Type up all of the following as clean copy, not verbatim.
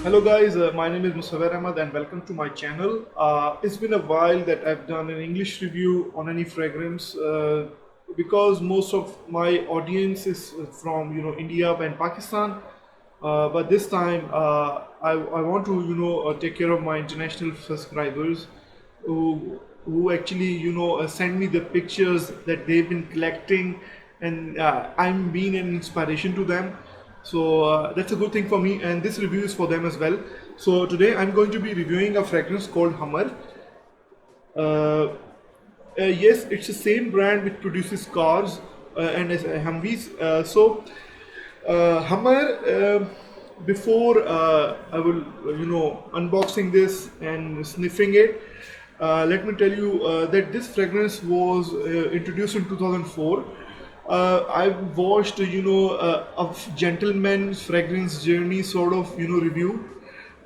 Hello guys, my name is Musawir Ahmad and welcome to my channel. It's been a while that I've done an English review on any fragrance because most of my audience is from India and Pakistan. But this time I want to take care of my international subscribers who actually send me the pictures that they've been collecting, and I'm being an inspiration to them. So that's a good thing for me, and this review is for them as well. So today I'm going to be reviewing a fragrance called Hummer. Yes, it's the same brand which produces cars and Humvees. Hummer. Before I will, unboxing this and sniffing it, let me tell you that this fragrance was introduced in 2004. I watched, a gentleman's fragrance journey sort of, review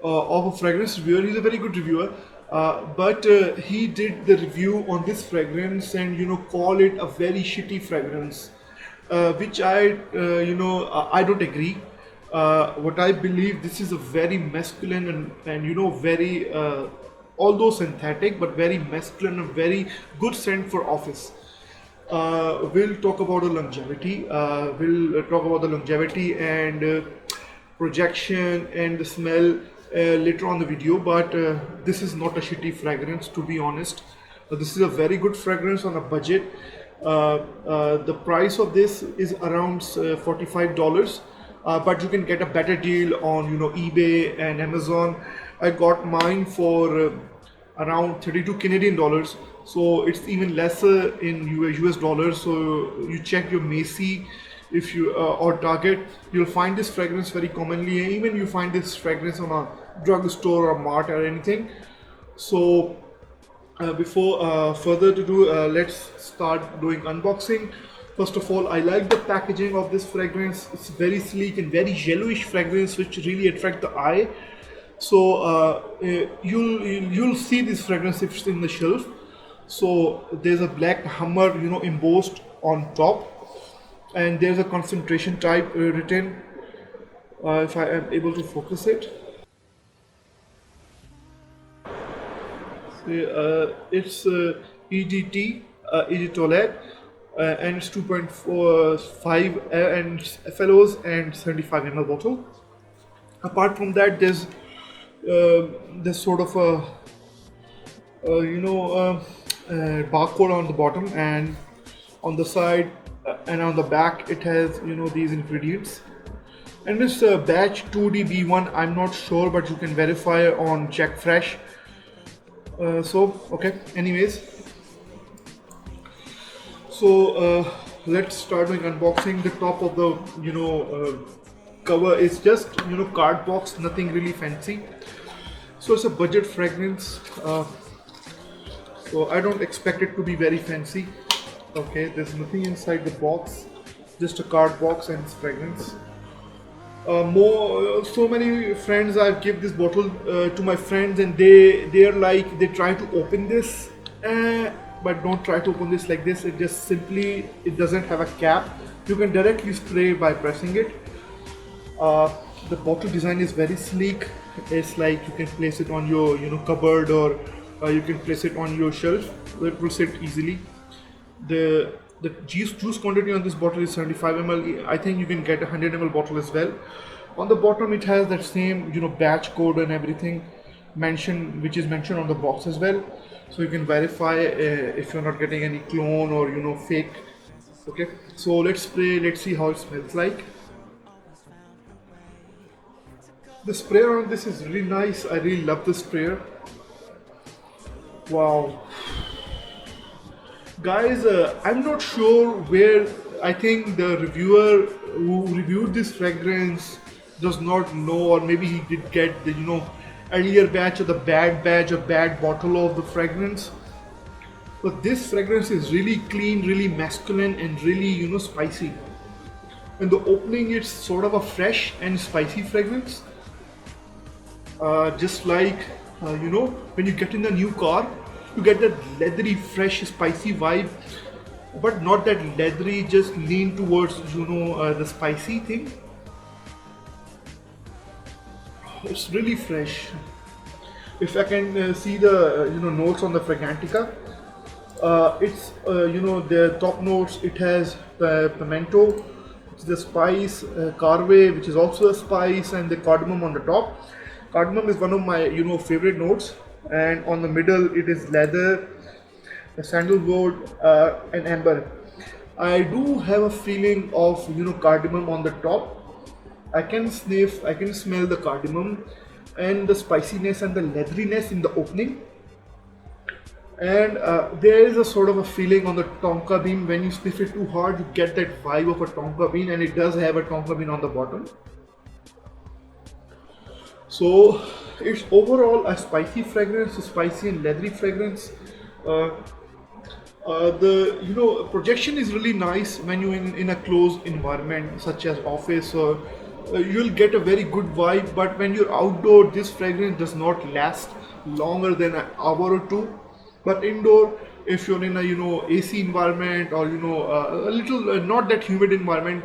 of a fragrance reviewer. He's a very good reviewer, but he did the review on this fragrance and call it a very shitty fragrance, which I don't agree. What I believe, this is a very masculine and very although synthetic but very masculine and very good scent for office. We'll talk about the longevity. We'll talk about the longevity and projection and the smell later on the video. But this is not a shitty fragrance, to be honest. This is a very good fragrance on a budget. The price of this is around $45, but you can get a better deal on eBay and Amazon. I got mine for around 32 Canadian dollars, so it's even lesser in US dollars. So you check your Macy, if you or Target, you'll find this fragrance very commonly. Even you find this fragrance on a drugstore or mart or anything. So before further to do, let's start doing unboxing. First of all, I like the packaging of this fragrance. It's very sleek and very yellowish fragrance, which really attract the eye. So you'll see this fragrance if it's in the shelf. So there's a black Hummer, embossed on top, and there's a concentration type written. If I am able to focus it, it's EGT, EG Toilette, and it's 2.45 and fellows and 75 ml bottle. Apart from that, there's sort of a barcode on the bottom, and on the side and on the back it has these ingredients. And this batch 2DB1, I'm not sure, but you can verify on Check Fresh. Okay, anyways, so let's start doing unboxing. The top of the cover is just card box, nothing really fancy. So it's a budget fragrance, so I don't expect it to be very fancy. Okay, there's nothing inside the box, just a card box and it's fragrance. So many friends, I've give this bottle to my friends, and they're like, they try to open this, but don't try to open this like this. It just simply, it doesn't have a cap. You can directly spray by pressing it. The bottle design is very sleek. It's like you can place it on your cupboard, or you can place it on your shelf. It will sit easily. The juice quantity on this bottle is 75 ml. I think you can get a 100 ml bottle as well. On the bottom it has that same batch code and everything mentioned, which is mentioned on the box as well, so you can verify if you're not getting any clone or fake. Okay, so let's spray, let's see how it smells like. The sprayer on this is really nice. I really love the sprayer. Wow. Guys, I'm not sure where. I think the reviewer who reviewed this fragrance does not know, or maybe he did get the earlier batch or the bad batch or bad bottle of the fragrance. But this fragrance is really clean, really masculine, and really spicy. In the opening, it's sort of a fresh and spicy fragrance, just like when you get in a new car, you get that leathery, fresh, spicy vibe, but not that leathery, just lean towards the spicy thing. It's really fresh. If I can see the notes on the Fragrantica, it's the top notes. It has the pimento, which is the spice, carve, which is also a spice, and the cardamom on the top. Cardamom is one of my favorite notes, and on the middle it is leather, sandalwood, and amber. I do have a feeling of cardamom on the top. I can smell the cardamom and the spiciness and the leatheriness in the opening. And there is a sort of a feeling on the tonka bean. When you sniff it too hard, you get that vibe of a tonka bean, and it does have a tonka bean on the bottom. So it's overall a spicy fragrance, a spicy and leathery fragrance. Uh, the projection is really nice when you in a closed environment such as office, or you'll get a very good vibe. But when you're outdoor, this fragrance does not last longer than an hour or two. But indoor, if you're in a AC environment, or a little not that humid environment,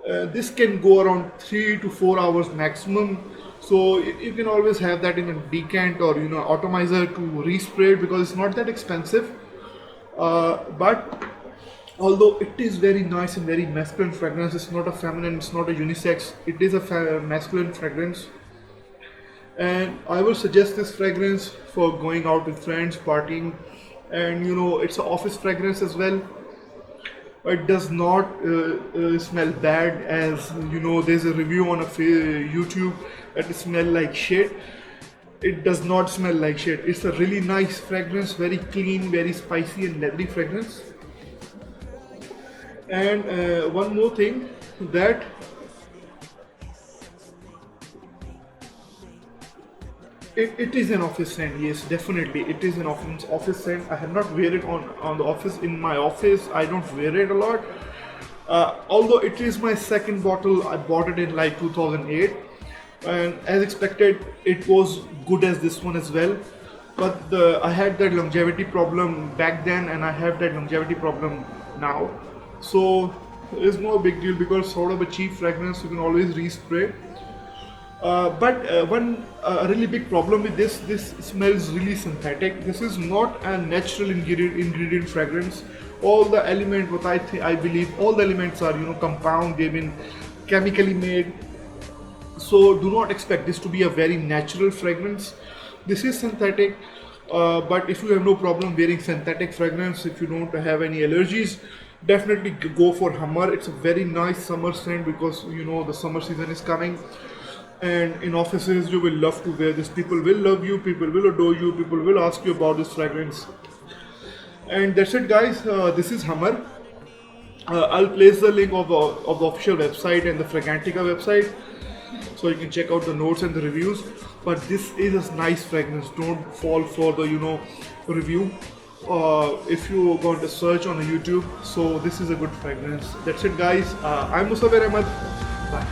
this can go around 3 to 4 hours maximum. So you can always have that in a decant or atomizer to respray it, because it's not that expensive. But although it is very nice and very masculine fragrance, it's not a feminine, it's not a unisex, it is a masculine fragrance. And I will suggest this fragrance for going out with friends, partying, and it's an office fragrance as well. It does not smell bad, as there's a review on a YouTube that it smell like shit. It does not smell like shit. It's a really nice fragrance, very clean, very spicy and leathery fragrance. And one more thing, that it is an office scent. Yes, definitely, it is an office scent. I have not wear it on the office. In my office, I don't wear it a lot. Although it is my second bottle, I bought it in like 2008, and as expected, it was good as this one as well. But I had that longevity problem back then, and I have that longevity problem now. So it's no big deal, because sort of a cheap fragrance you can always respray. But one really big problem with this smells really synthetic. This is not a natural ingredient fragrance. All the element, what I believe, all the elements are compound. They've been chemically made. So do not expect this to be a very natural fragrance. This is synthetic. But if you have no problem wearing synthetic fragrance, if you don't have any allergies, definitely go for Hummer. It's a very nice summer scent, because the summer season is coming. And in offices, you will love to wear this. People will love you, people will adore you, people will ask you about this fragrance. And that's it, guys. This is Hummer. I'll place the link of the official website and the Fragrantica website, so you can check out the notes and the reviews. But this is a nice fragrance. Don't fall for the review. If you going to search on YouTube, so this is a good fragrance. That's it, guys. I'm Musawir Ahmed. Bye.